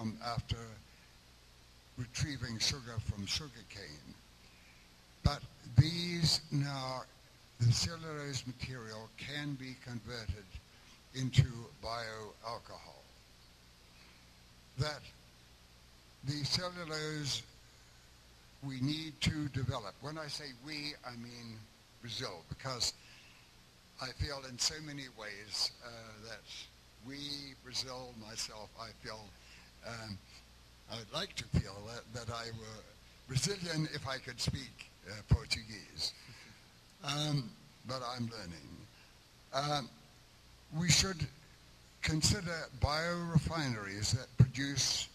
from after retrieving sugar from sugarcane. But these now, the cellulose material can be converted into bioalcohol. That the cellulose we need to develop. When I say we, I mean Brazil, because I feel in so many ways that we, Brazil, myself, I feel, I would like to feel that I were Brazilian if I could speak Portuguese. But I'm learning. We should consider biorefineries that produce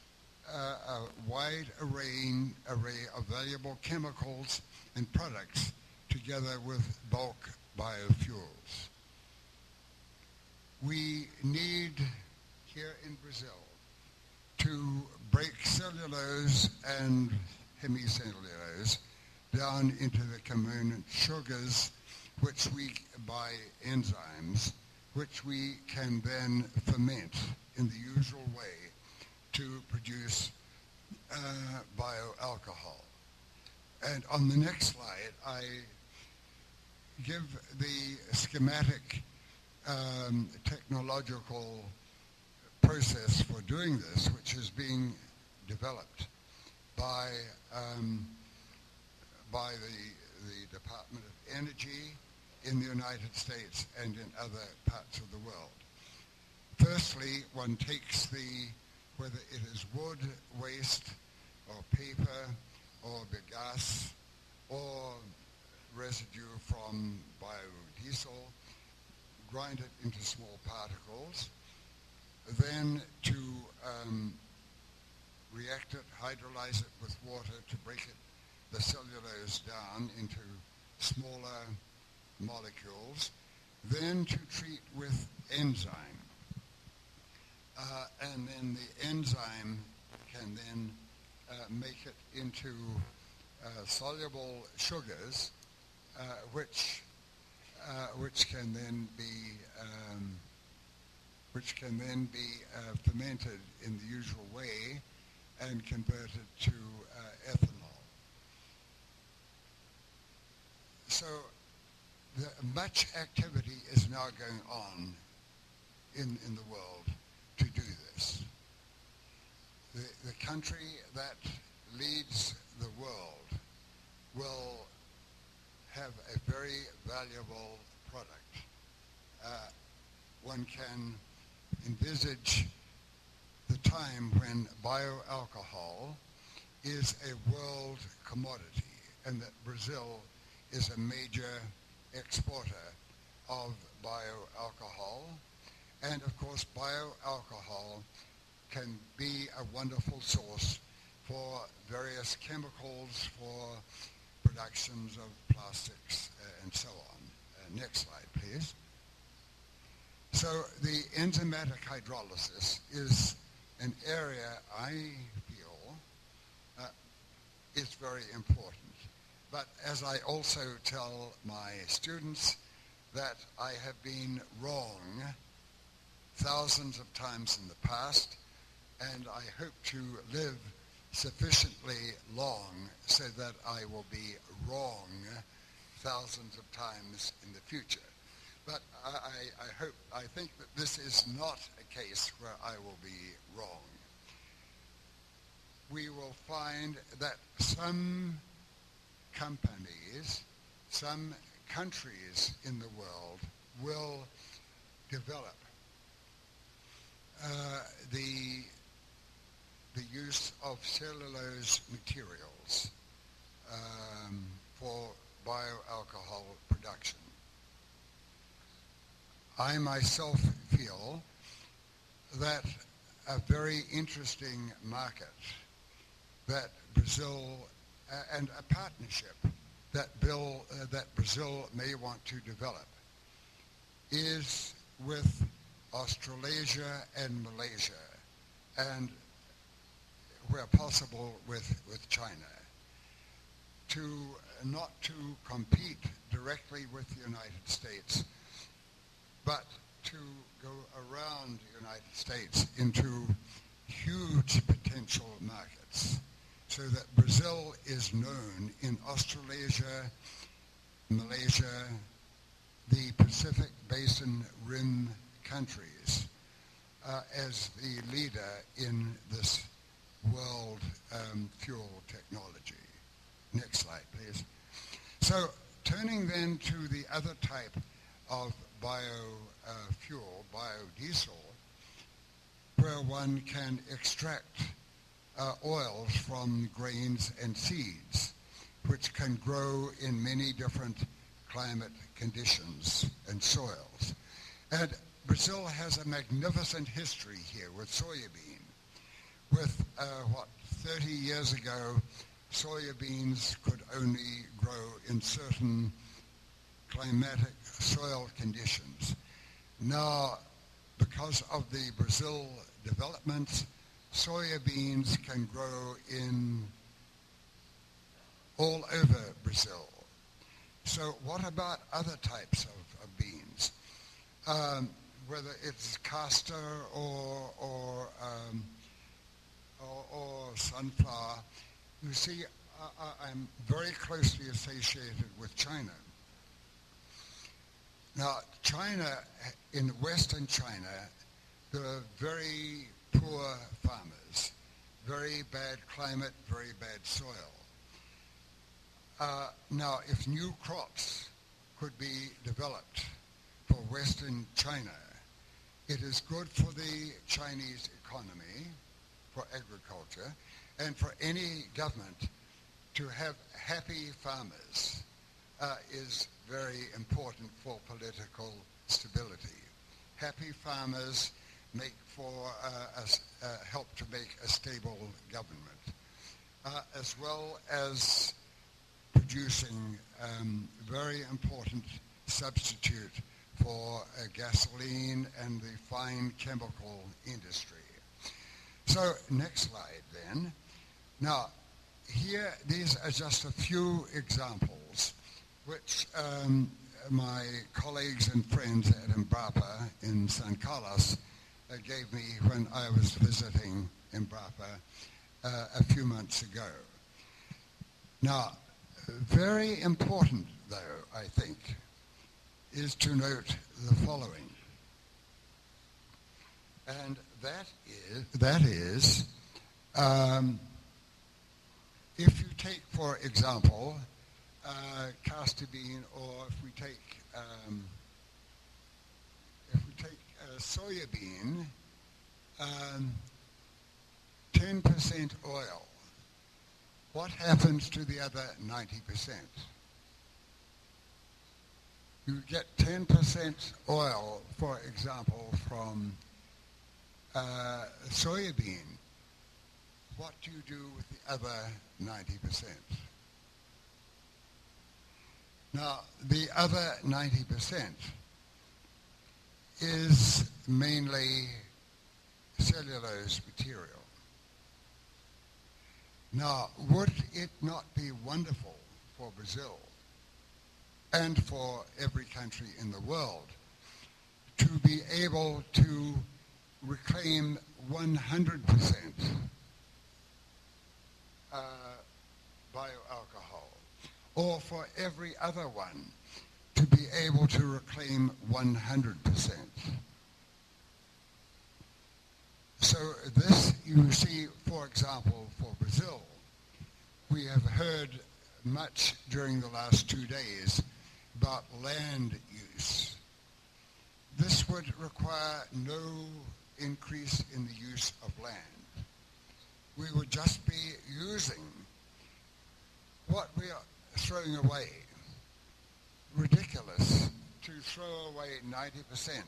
a wide array of valuable chemicals and products together with bulk biofuels. We need, here in Brazil, to break cellulose and hemicellulose down into the component sugars, which we, by enzymes, which we can then ferment in the usual way to produce bioalcohol. And on the next slide, I give the schematic technological process for doing this, which is being developed by the Department of Energy in the United States and in other parts of the world. Firstly, one takes whether it is wood waste or paper or bagasse or residue from biodiesel, grind it into small particles, then to react it, hydrolyze it with water to break the cellulose down into smaller molecules, then to treat with enzyme. And then the enzyme can then make it into soluble sugars, which can then be fermented in the usual way and converted to ethanol. So much activity is now going on in the world to do this. The country that leads the world will have a very valuable product. One can envisage the time when bioalcohol is a world commodity and that Brazil is a major exporter of bioalcohol. And of course, bioalcohol can be a wonderful source for various chemicals for productions of plastics and so on. Next slide, please. So the enzymatic hydrolysis is an area I feel is very important. But as I also tell my students, that I have been wrong thousands of times in the past, and I hope to live sufficiently long so that I will be wrong thousands of times in the future. But I think that this is not a case where I will be wrong. We will find that some companies, some countries in the world will develop the use of cellulose materials for bioalcohol production. I myself feel that a very interesting market that Brazil and a partnership that Brazil may want to develop is with Australasia and Malaysia, and where possible with China, not to compete directly with the United States, but to go around the United States into huge potential markets, so that Brazil is known in Australasia, Malaysia, the Pacific Basin Rim countries as the leader in this world fuel technology. Next slide, please. So turning then to the other type of biofuel, biodiesel, where one can extract oils from grains and seeds, which can grow in many different climate conditions and soils. And Brazil has a magnificent history here with soybean. With 30 years ago, soybeans could only grow in certain climatic soil conditions. Now, because of the Brazil developments, soybeans can grow in all over Brazil. So what about other types of beans? Whether it's castor or sunflower, you see, I'm very closely associated with China. Now, China, in Western China, there are very poor farmers, very bad climate, very bad soil. Now, if new crops could be developed for Western China, it is good for the Chinese economy, for agriculture, and for any government to have happy farmers is very important for political stability. Happy farmers make for help to make a stable government, as well as producing very important substitute for gasoline and the fine chemical industry. So next slide then. Now, here, these are just a few examples which my colleagues and friends at Embrapa in San Carlos gave me when I was visiting Embrapa a few months ago. Now, very important, though, I think, is to note the following. And that is if you take, for example, castor bean, or if we take soybean, 10% oil. What happens to the other 90%? You get 10% oil, for example, from soybean. What do you do with the other 90%? Now, the other 90% is mainly cellulose material. Now, would it not be wonderful for Brazil and for every country in the world to be able to reclaim 100% bioalcohol, or for every other one to be able to reclaim 100%. So this, you see, for example, for Brazil, we have heard much during the last 2 days about land use. This would require no increase in the use of land. We would just be using what we are throwing away. Ridiculous to throw away 90%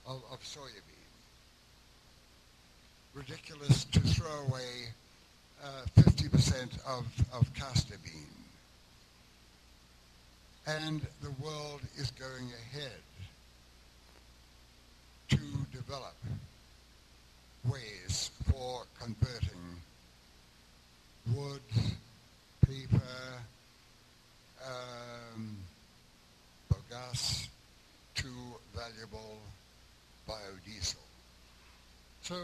of soybean. Ridiculous to throw away 50% of castor bean. And the world is going ahead to develop ways for converting wood, paper, bagasse to valuable biodiesel. So